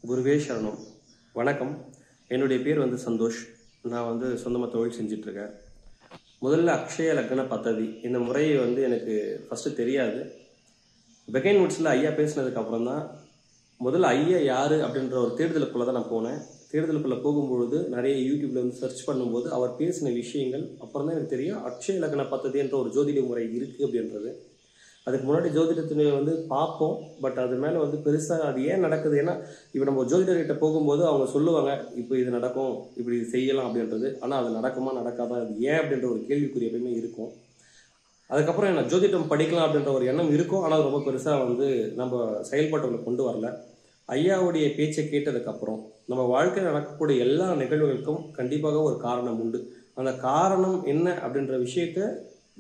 குருவே சரணம். வணக்கம். என்னுடைய பேர் சந்தோஷ். நான் சொந்தமாக தொழில் செஞ்சிட்ருக்கேன். முதல்ல அக்ஷய லக்ன பத்ததி இந்த முறையை எனக்கு ஃபஸ்ட்டு தெரியாது. பெகைன் வுட்ஸில் ஐயா பேசினதுக்கப்புறம் தான் முதல்ல ஐயா யார் அப்படின்ற ஒரு தேடுதலுக்குள்ளே தான் நான் போனேன். தேடுதலுக்குள்ளே போகும்பொழுது நிறைய யூடியூப்பில் சர்ச் பண்ணும்போது அவர் பேசின விஷயங்கள் அப்புறம் தான் எனக்கு தெரியும் அக்ஷய லக்ன பத்ததி என்ற ஒரு ஜோதிட முறை இருக்குது அப்படின்றது. அதுக்கு முன்னாடி ஜோதிடத்தினை பார்ப்போம். பட் அது மேலே பெருசாக அது ஏன் நடக்குது, ஏன்னா இப்போ நம்ம ஜோதிடர்கிட்ட போகும்போது அவங்க சொல்லுவாங்க இப்போ இது நடக்கும், இப்படி இது செய்யலாம் அப்படின்றது. ஆனால் அது நடக்குமா நடக்காதா, அது ஏன் அப்படின்ற ஒரு கேள்விக்குறி எப்பயுமே இருக்கும். அதுக்கப்புறம் என்ன ஜோதிடம் படிக்கலாம் அப்படின்ற ஒரு எண்ணம் இருக்கும். ஆனால் ரொம்ப பெருசாக நம்ம செயல்பாட்டுகளை கொண்டு வரல. ஐயாவுடைய பேச்சை கேட்டதுக்கப்புறம் நம்ம வாழ்க்கையில் நடக்கக்கூடிய எல்லா நிகழ்வுகளுக்கும் கண்டிப்பாக ஒரு காரணம் உண்டு. அந்த காரணம் என்ன அப்படின்ற விஷயத்த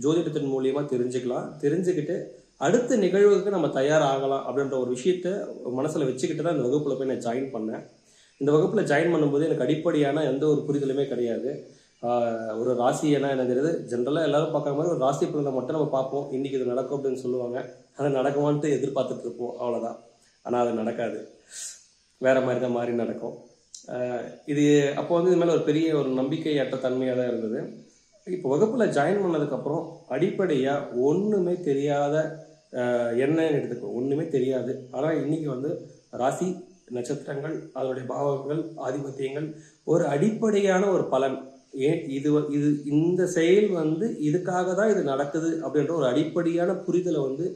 ஜோதிடத்தின் மூலியமாக தெரிஞ்சுக்கலாம். தெரிஞ்சுக்கிட்டு அடுத்த நிகழ்வுக்கு நம்ம தயாராகலாம் அப்படின்ற ஒரு விஷயத்த மனசில் வச்சுக்கிட்டு தான் இந்த வகுப்பில் போய் நான் ஜாயின் பண்ணேன். இந்த வகுப்பில் ஜாயின் பண்ணும்போது எனக்கு அடிப்படையான எந்த ஒரு புரிதலுமே கிடையாது. ஒரு ராசி என்ன என்னங்கிறது ஜென்ரலாக எல்லாரும் பார்க்குற மாதிரி ஒரு ராசி பலனை மட்டும் நம்ம பார்ப்போம். இன்றைக்கி இது நடக்கும் அப்படின்னு சொல்லுவாங்க. அது நடக்குமான்ட்டு எதிர்பார்த்துட்டு இருப்போம், அவ்வளோதான். ஆனால் அது நடக்காது, வேற மாதிரி தான் மாறி நடக்கும். இது அப்போ இது மேலே ஒரு பெரிய ஒரு நம்பிக்கையற்ற தன்மையாக தான் இருந்தது. இப்போ வகுப்பில் ஜாயின் பண்ணதுக்கப்புறம் அடிப்படையாக ஒன்றுமே தெரியாத என்னன்னு எடுத்துக்கோ, ஒன்றுமே தெரியாது. ஆனால் இன்னைக்கு ராசி நட்சத்திரங்கள், அதனுடைய பாவங்கள், ஆதிபத்தியங்கள், ஒரு அடிப்படையான ஒரு பலன், ஏன் இது இந்த செயல் இதுக்காக தான் இது நடக்குது அப்படின்ற ஒரு அடிப்படையான புரிதலை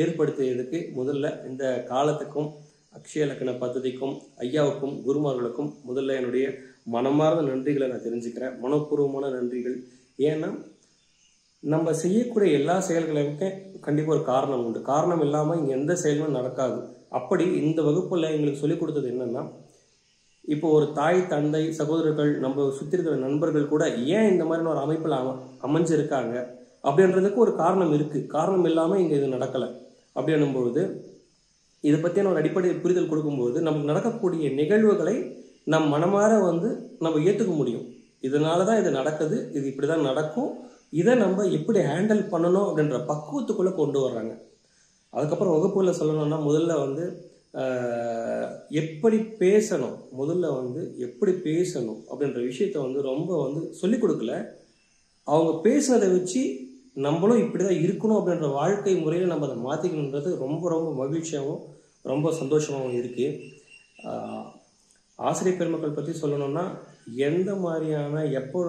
ஏற்படுத்தியதுக்கு முதல்ல இந்த காலத்துக்கும் அக்ஷய லக்ன பദ്ധதிக்கும் ஐயாவுக்கும் குருமார்களுக்கும் முதல்ல என்னுடைய மனமார்ந்த நன்றிகளை நான் தெரிஞ்சுக்கிறேன். மனப்பூர்வமான நன்றிகள். ஏன்னா நம்ம செய்யக்கூடிய எல்லா செயல்களுக்கு கண்டிப்பாக ஒரு காரணம் உண்டு. காரணம் இல்லாமல் இங்கே எந்த செயலும் நடக்காது. அப்படி இந்த வகுப்பில் எங்களுக்கு சொல்லிக் கொடுத்தது என்னன்னா, இப்போ ஒரு தாய் தந்தை சகோதரர்கள் நம்ம சுற்றி இருக்கிற நண்பர்கள் கூட ஏன் இந்த மாதிரியான ஒரு அமைப்பில் அமைஞ்சிருக்காங்க அப்படின்றதுக்கு ஒரு காரணம் இருக்கு. காரணம் இல்லாமல் இங்கே இது நடக்கலை அப்படின்னும் பொழுது இதை பற்றியான ஒரு அடிப்படை புரிதல் கொடுக்கும்போது நமக்கு நடக்கக்கூடிய நிகழ்வுகளை நம் மனமாற நம்ம ஏற்றுக்க முடியும். இதனால தான் இது நடக்குது, இது இப்படி தான் நடக்கும், இதை நம்ம எப்படி ஹேண்டில் பண்ணணும் அப்படின்ற பக்குவத்துக்குள்ளே கொண்டு வர்றாங்க. அதுக்கப்புறம் வகுப்புகளில் சொல்லணும்னா முதல்ல எப்படி பேசணும், முதல்ல எப்படி பேசணும் அப்படின்ற விஷயத்த ரொம்ப சொல்லிக் கொடுக்கல. அவங்க பேசுனதை வச்சு நம்மளும் இப்படி தான் இருக்கணும் அப்படின்ற வாழ்க்கை முறையில் நம்ம அதை மாற்றிக்கணுன்றது ரொம்ப ரொம்ப மகிழ்ச்சியாகவும் ரொம்ப சந்தோஷமாகவும் இருக்குது. ஆசிரியர் பெருமக்கள் பற்றி சொல்லணும்னா எந்த மாதிரியான எப்போ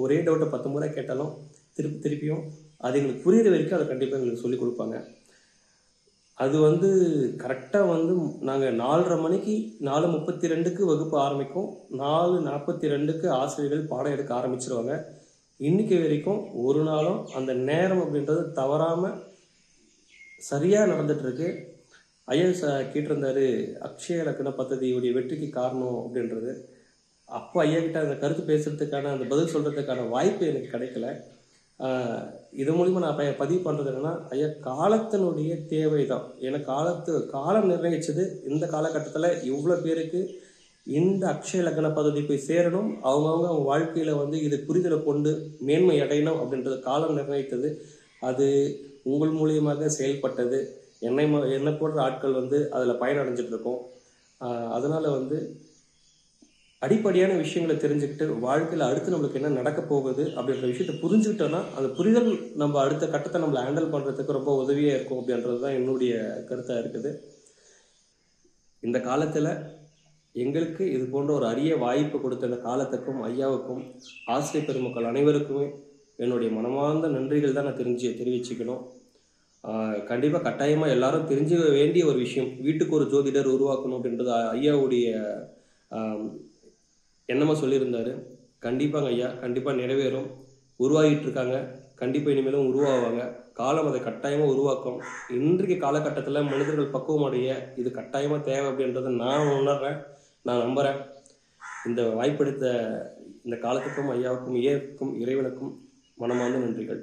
ஒரே டவுட்டை 10 முறை கேட்டாலும் திருப்பியும் அது எங்களுக்கு புரியுற வரைக்கும் அதை கண்டிப்பாக எங்களுக்கு சொல்லிக் கொடுப்பாங்க. அது கரெக்டாக நாங்கள் 4:30 மணிக்கு 4:32க்கு வகுப்பு ஆரம்பிக்கும். 4:42க்கு ஆசிரியர்கள் பாடம் எடுக்க ஆரம்பிச்சிருவாங்க. இன்னைக்கு வரைக்கும் ஒரு நாளும் அந்த நேரம் அப்படின்றது தவறாமல் சரியாக நடந்துட்டுருக்கு. ஐயா கேட்டிருந்தாரு அக்ஷய லக்ன பദ്ധதியுடைய வெற்றிக்கு காரணம் அப்படின்றது. அப்போ ஐயா கிட்ட அந்த கருத்து பேசுறதுக்கான அந்த பதில் சொல்றதுக்கான வாய்ப்பு எனக்கு கிடைக்கல. இது மூலிமா நான் பதிவு பண்ணுறது என்னன்னா, ஐயா காலத்தினுடைய தேவை தான். ஏன்னா காலம் நிர்ணயிச்சது இந்த காலகட்டத்தில் இவ்வளோ பேருக்கு இந்த அக்ஷய லக்ன பദ്ധதி போய் சேரணும், அவங்க வாழ்க்கையில் இது புரிதலை கொண்டு மேன்மை அடையணும் அப்படின்றது காலம் நிர்ணயித்தது. அது உங்கள் மூலியமாக செயல்பட்டது. என்னை போன்ற ஆட்கள் அதில் பயனடைஞ்சிட்டு இருக்கோம். அதனால் அடிப்படையான விஷயங்களை தெரிஞ்சுக்கிட்டு வாழ்க்கையில் அடுத்து நம்மளுக்கு என்ன நடக்க போகுது அப்படின்ற விஷயத்தை புரிஞ்சுக்கிட்டோன்னா அந்த புரிதல் நம்ம அடுத்த கட்டத்தை நம்மளை ஹேண்டில் பண்ணுறதுக்கு ரொம்ப உதவியாக இருக்கும் அப்படின்றது தான் என்னுடைய கருத்தாக இருக்குது. இந்த காலத்தில் எங்களுக்கு இது போன்ற ஒரு அரிய வாய்ப்பு கொடுத்த இந்த காலத்துக்கும் ஐயாவுக்கும் ஆசிரியர் பெருமக்கள் அனைவருக்குமே என்னுடைய மனமார்ந்த நன்றிகள் தான் நான் தெரிவிச்சுக்கணும். கண்டிப்பாக கட்டாயமாக எல்லாரும் தெரிஞ்சு வேண்டிய ஒரு விஷயம், வீட்டுக்கு ஒரு ஜோதிடர் உருவாக்கணும் அப்படின்றது ஐயாவுடைய எண்ணமாக சொல்லியிருந்தாரு. கண்டிப்பாங்க ஐயா, கண்டிப்பாக நிறைவேறும். உருவாகிட்டு இருக்காங்க, கண்டிப்பாக இனிமேலும் உருவாவாங்க. காலம் அதை கட்டாயமாக உருவாக்கும். இன்றைக்கு காலகட்டத்தில் மனிதர்கள் பக்குவம் அடைய இது கட்டாயமாக தேவை அப்படின்றத நான் உணர்றேன், நான் நம்புகிறேன். இந்த வாய்ப்பெடுத்த இந்த காலத்துக்கும் ஐயாவுக்கும் இறைவனுக்கும் மனமார்ந்த நன்றிகள்.